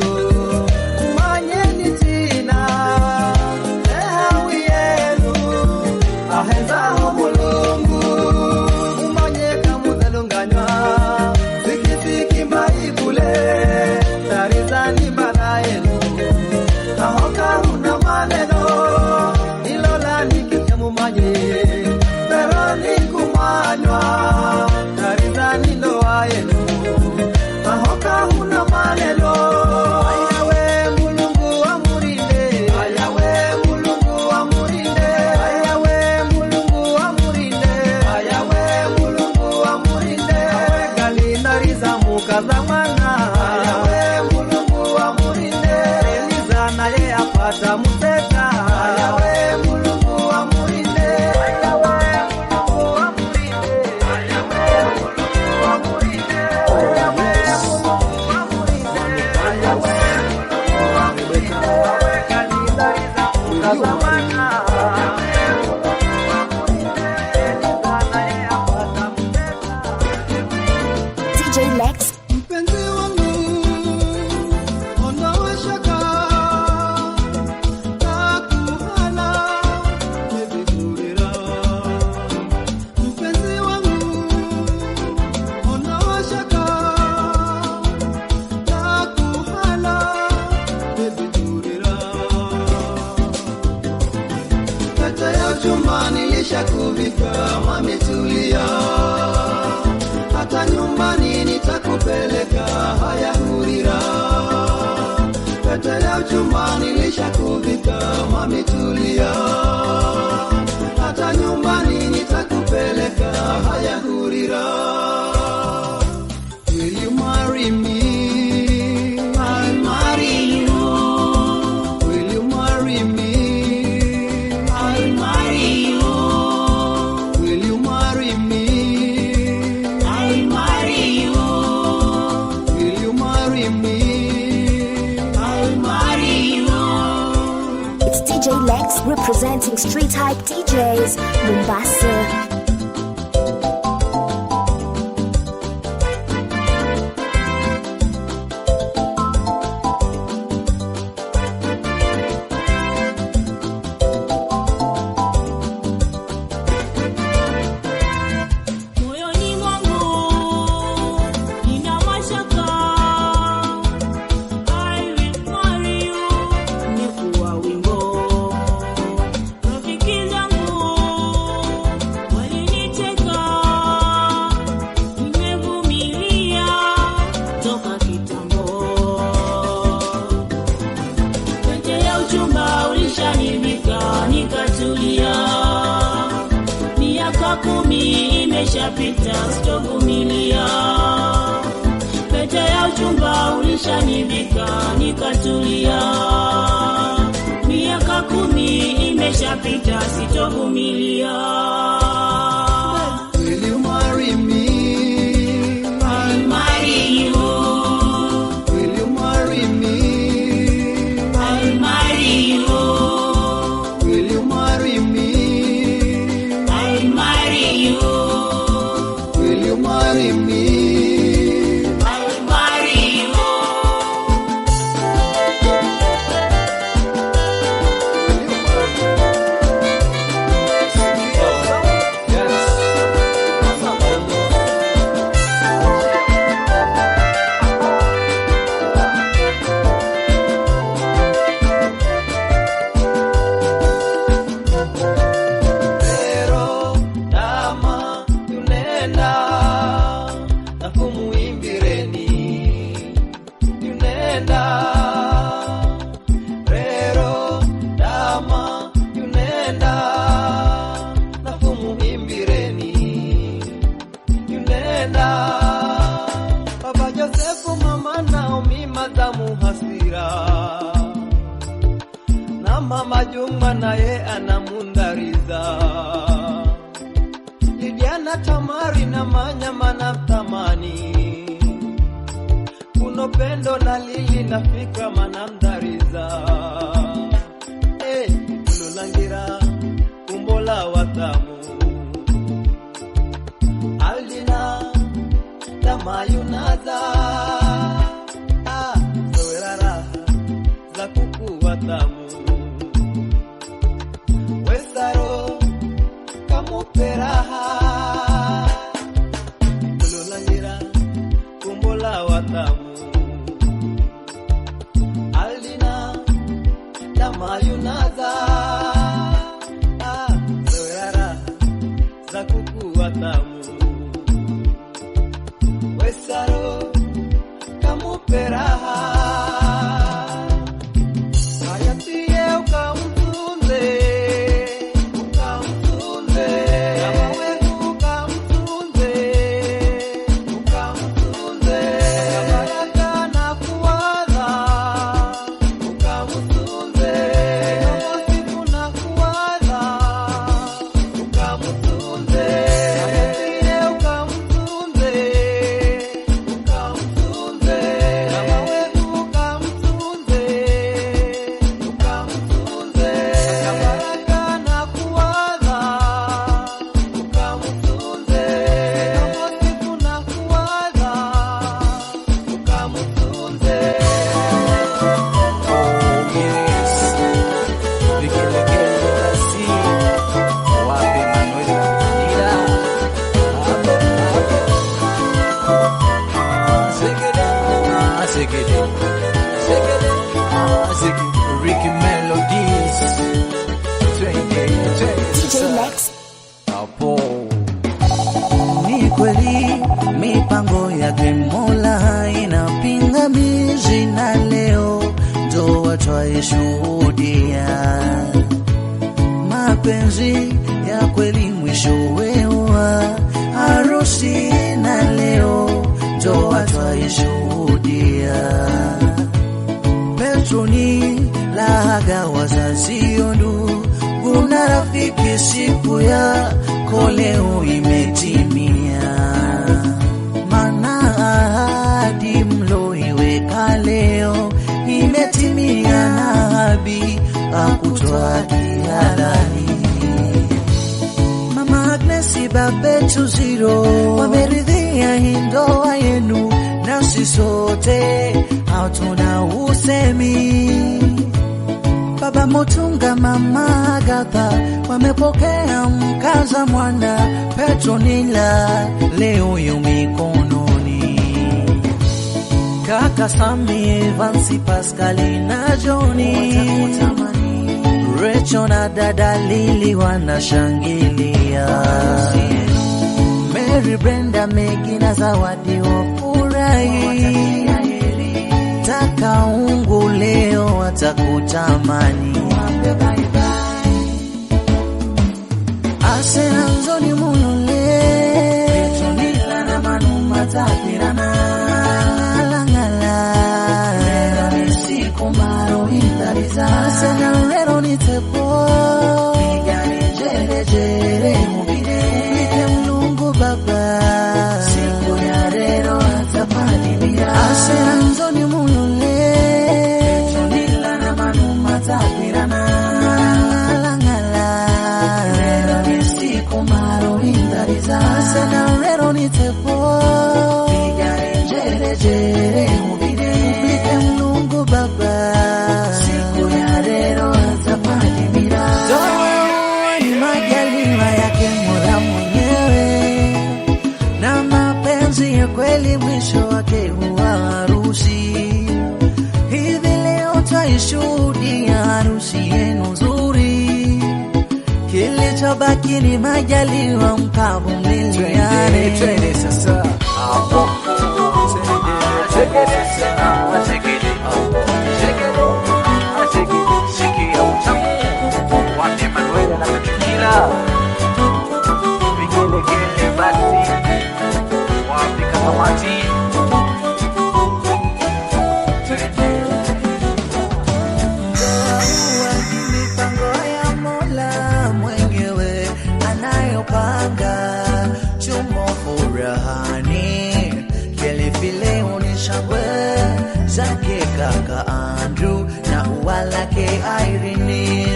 nilishakuvika mami tulia, hata nyumbani nitakupeleka haya hurira, pete ya uchumba nilishakuvika mami tulia, hata nyumbani nitakupeleka haya hurira. Will you marry me? I'll marry you. Will you marry me? I'll marry you. Will you marry me? I'll marry you. Will you marry me? I'll marry you. It's DJ Lex representing Street Hype DJs, Mombasa. Imeshapita sitovumilia, pete ya uchumba ulishanivika nikatulia, miaka 10 imeshapita sitovumilia. Will you marry me? I'll marry you. Will you marry me? I'll marry you. Will you marry me? I'll marry you. Will you marry me? I'll marry you. Pero dama tunenda na kumuimbireni, tunenda rero dama tunenda na kumuimbireni, tunenda Baba Josefu, Mama Naomi, Madamu Hasira na Mama Juma naye anamundariza, Lidiana Tamari na Manyama na Tamani, Kuno Pendo na Lili na Fikra manamdariza, Lulangira Kumbola Watamu, Aldina na Mayunaza, Zoerara za kuku watamu, Wesaro kamuperaha, Lulangira Kumbola Watamu, Aldina na Mayunaza, Zoerara za kuku watamu, Wesaro kamuperaha, Ayatie ukamtunze, ukamtunze, kama wewe ukamtunze, ukamtunze, baraka na kuwaza, ukamtunze, siku na kuwaza, ukamtunze, ayatie hapo. Ni kweli mipango yake Mola haina pingamizi, na leo ndoa twaishuhudia. Mapenzi ya kweli mwishowe wa harusi, na leo ndoa twaishuhudia. Petroni lahaga wazazi, ndugu na rafiki, siku yako leo imetimia. Mana ahadi mloiweka leo imetimia, na habi akutwa kihalali. Mama Agnes, babetu Ziro wameridhia hii ndoa yenu, nasi sote hatuna usemi. Baba Motunga, Mama Agatha wamepokea mkaza mwana Petronila, leo yu mikononi. Kaka Sami, Evansi, Pascali na Johnny, Rachel na dada Lili wanashangilia. Mary, Brenda, Megi na Zawadi wafurahi. Taka ungu leo watakutamani. Asena nzoni mulole Petronila na Manuma tapirana. Lero ni siku maro indaliza. Asena lero ni tepo Migani jere jere mubide Mike mlungu baba siku ya lero atapani mira. Asena nzoni mulole Petronila na Manuma tapirana. Asena lero ni tepo Migani jere jere mubide Mike mlungu baba siku ya lero atapani mira. Doa ni majaliwa yake Mola mwenyewe, na mapenzi ya kweli mwisho wake huwa harusi. Hivi leo twaishuhudia harusi yenu nzuri, kilichobaki ni majaliwa mkavumiliane. Twende sasa hapo, sikia utamu wate Manuela na Petronila, vigelegele basi wafika kamati. Mipango ya Mola mwenyewe anayopanga, chumo furahani, vilevile unishangwe zake kaka Andrew na uwalake Irene,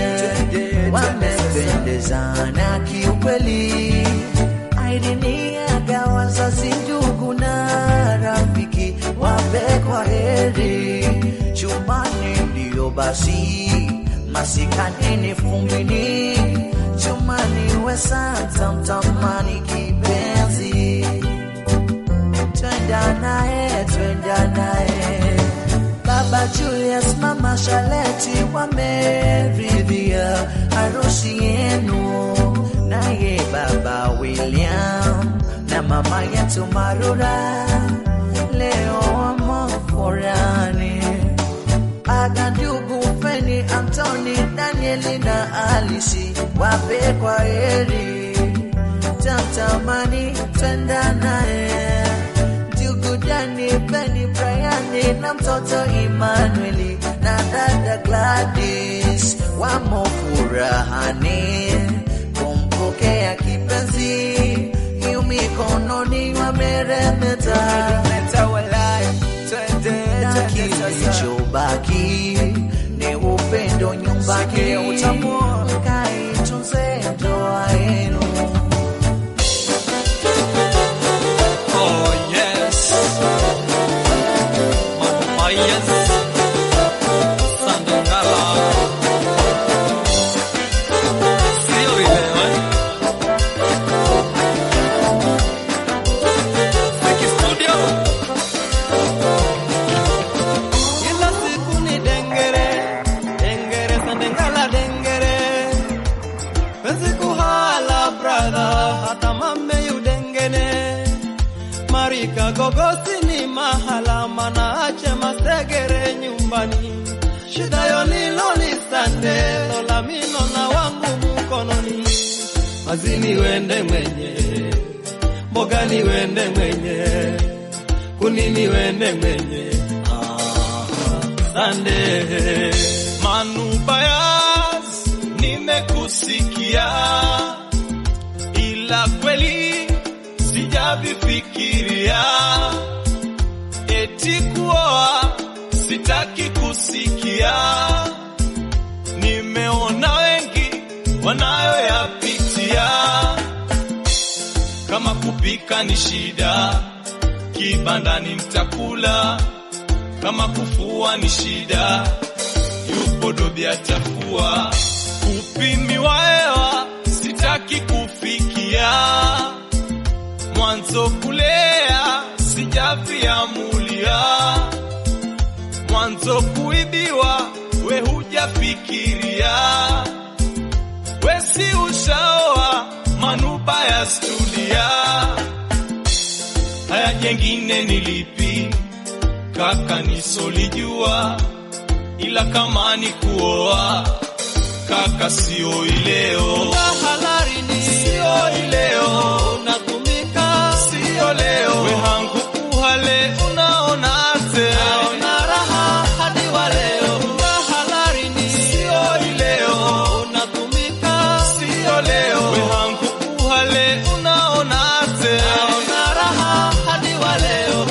wamependezana kiukweli. Irene agawa wazazi, ndugu na rafiki wape kwa heri. Chumani ndio basi masikani ni fumbini, chumani we santa mtamani kipenzi. Twenda nae Baba Julius, Mama Shaleti wameridhia harusi yenu, naye Baba William na mama yetu Marura leo wamo furani. Aga ndugu Feni, Anthony, Danieli na Alisi wape kwa heri. Tamtamani twenda naye ndugu Dani, Benny, Brian na mtoto Emmanueli na dada Gladys wamo furahani kumpokea kipenzi. Hiyo mikononi wameremeta, na kilichobaki ni upendo nyumbani. Mkaitunze ndoa yenu. Oh yes, Mama yes, Sandongala, atamame yudengene marika gogosi ni mahala manaache masegere nyumbani shida yonilo lisande lola mino na wangu mkononi mazini wende mwenye mboga ni wende mwenye kunini wende mwenye sande Manubayas nimekusikia ila kweli sijavifikiria eti kuoa sitaki kusikia nimeona wengi wanayoyapitia kama kupika ni shida kibandani mtakula kama kufua ni shida yupo dobi atafua kupimiwa hewa sitaki kufikia mwanzo kulea sijaviamulia mwanzo kuibiwa we hujafikiria we si ushaoa manubaya studia haya jengine nilipi kaka nisolijua ila kama ni kuoa kaka sio ileo halari ni sio ileo unatumika sio leo we hangu kuhale unaonate una raha hadi wa leo halari ni sio ileo unatumika sio leo we hangu kuhale unaonate una raha hadi wa leo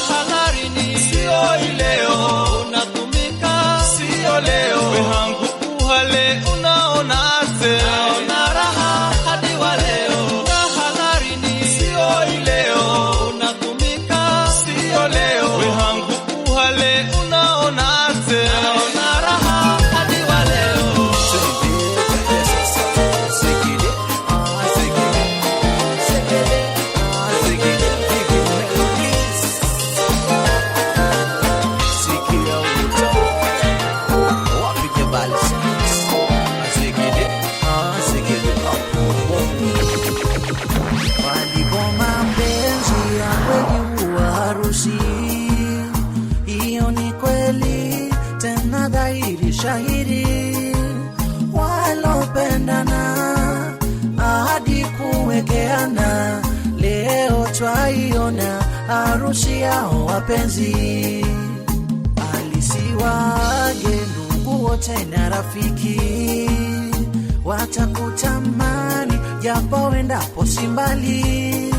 halari ni sio ileo unatumika sio leo we hangu kuhale unaonate una raha hadi wa leo halari ni sio ileo unatumika sio leo we hangu kuhale unaonate una raha hadi wa leo Waliboma mpenzi ya kweli huwa harusi. Hiyo ni kweli tena dhahiri shahiri. Walopendana ahadi kuwekeana, leo twaiona harusi yao wapenzi. Alisiwage ndugu wote na rafiki, watakutamani japo wendapo si mbali.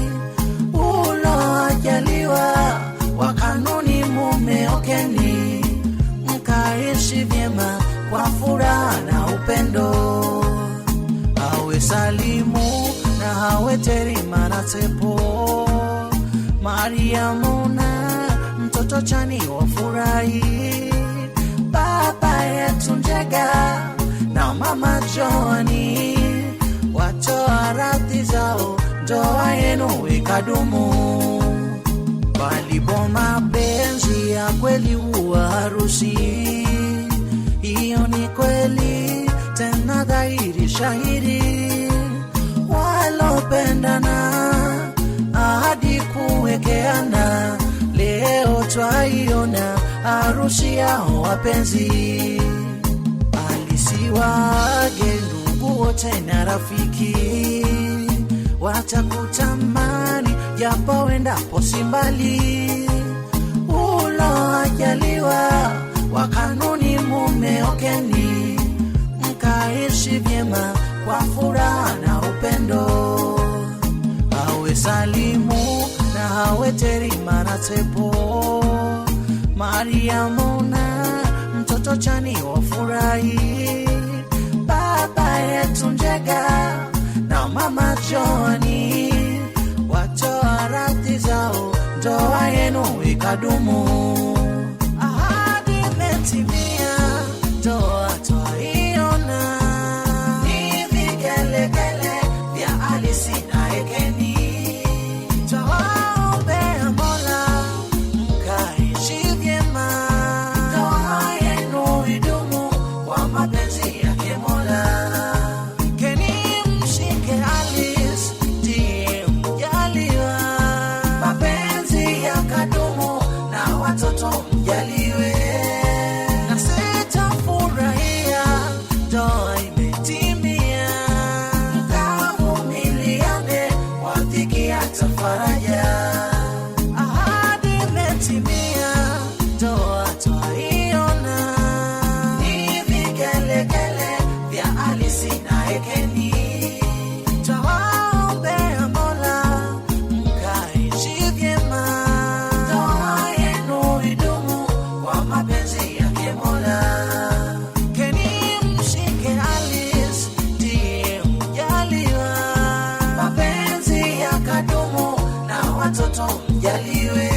Uloajaliwa wa kanuni mumeokeni, mkaishi vyema kwa furaha na upendo. Awe Salimu na hawe Terima na Tepo, Mariamu na mtoto Chani wafurahi. Baba yetu Njega na mama Joani watoa radhi zao, ndoa yenu ikadumu. Waliboma mapenzi ya kweli huwa harusi. Hiyo ni kweli tena dhahiri shahiri. Walopendana ahadi kuwekeana, leo twaiona harusi yao wapenzi. Alisiwage ndugu wote na rafiki, watakutamani japo wendapo si mbali. Uloajaliwa wa kanuni mumeokeni, mkaishi vyema kwa furaha na upendo. Awe Salimu na hawe Terima na Tepo, Mariamu na mtoto Chani wafurahi. Baba yetu Njega na mama Joani watoa radhi zao, ndoa yenu ikadumu. Ahadi imetimia, ndoa twaiona. Ni vigelegele vya Alisi na Ekeni, twawaombea Mola mkaishi vyema, ndoa yenu idumu kwa mapenzi yake Mola. Keni mshike Alice, ndiye watoto mjaliwe,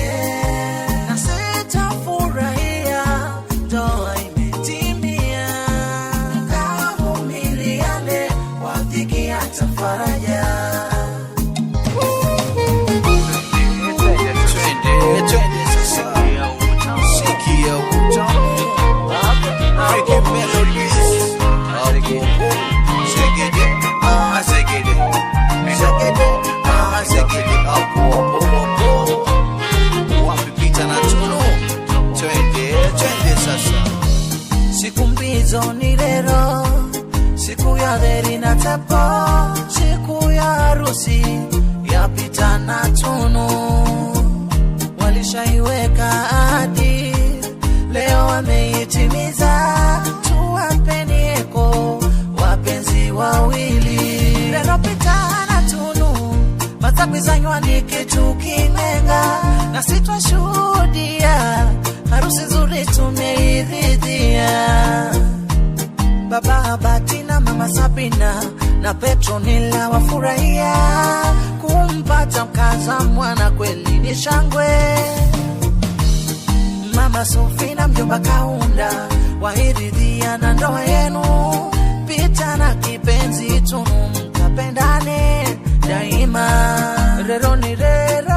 na sitafurahia ndoa imetimia, mkavumiliane kwa dhiki hata faraja. Siku mbizo ni lero, siku ya dheri na tepo, siku ya harusi yapita na tunu. Walishaiweka ahadi, leo wameitimiza, tuwapeni eko wapenzi wawili. Leo pita na tunu, matakizanywa ni kitu kinenga, na sitwashuhudia harusi nzuri tumeiridhia. Baba Batina, Mama Sabina na Petronila wafurahia kumpata mkaza mwana, kweli ni shangwe. Mama Sofina, mjomba Kaunda wairidhia na ndoa yenu, Pita na kipenzi tunu mkapendane daima. Rero ni rero,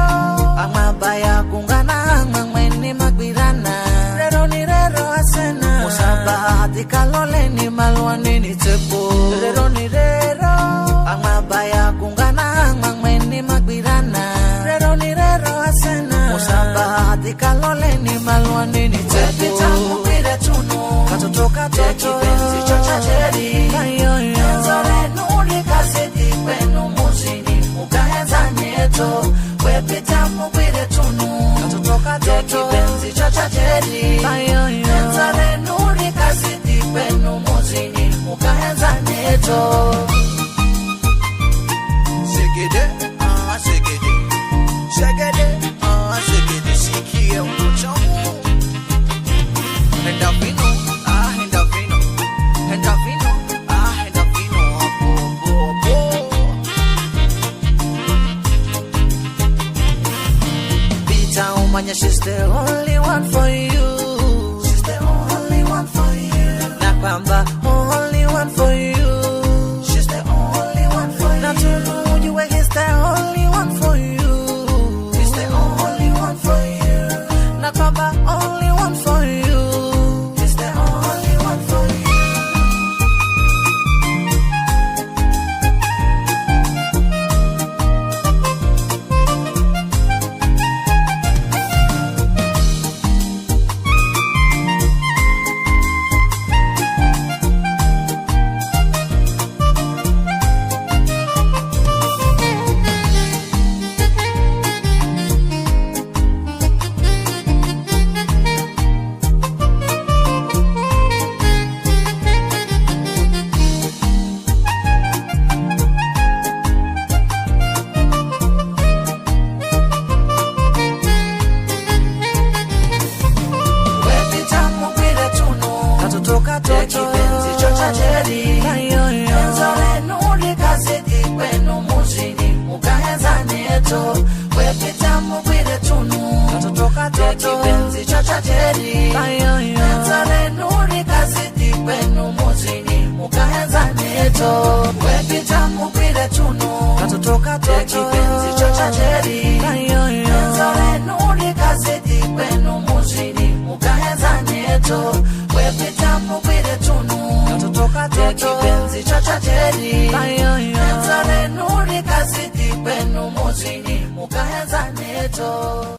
amabaya kungana mweni magbirana. Rero ni rero asena, musabahati kalole ni malwani ni tepo. Rero ni rero, amabaya kungana mweni magbirana. Rero ni rero asena, musabahati kalole ni malwani ni tepo. Wepita mubire tunu, katoto kipenzi chocha jeri. Nzore nuri kaseti kwenu muzini, mukahenza nyeto. Wepita mubire tunu, katoto kipenzi chocha jeri. Nzore nuri kaseti kwenu muzini, mukahenza nyeto. Segede, segede, segede, segede, sikia uchamu. Endavino, endavino, endavino, endavino, bo. Pita umanya, she's the only one for you. She's the only one for you. Nakwamba, only one for you. She's the only one for you. Natunu ujue he's the only one for you. He's the only one for you. Nakwamba, only one for you. He's the only one for you. Kipenzi chocha jeri. Nzore nuri kaseti kwenu muzini, mukahenza neto. Wepita mubire tunu, katoto kipenzi chocha jeri. Nzore nuri kaseti kwenu muzini, mukahenza neto. Wepita mubire tunu, katoto kipenzi chocha jeri. Nzore nuri kaseti kwenu muzini, mukahenza neto. Wepita mubire tunu, katoto kipenzi chocha jeri. Nzore nuri kaseti kwenu muzini, mukahenza neto.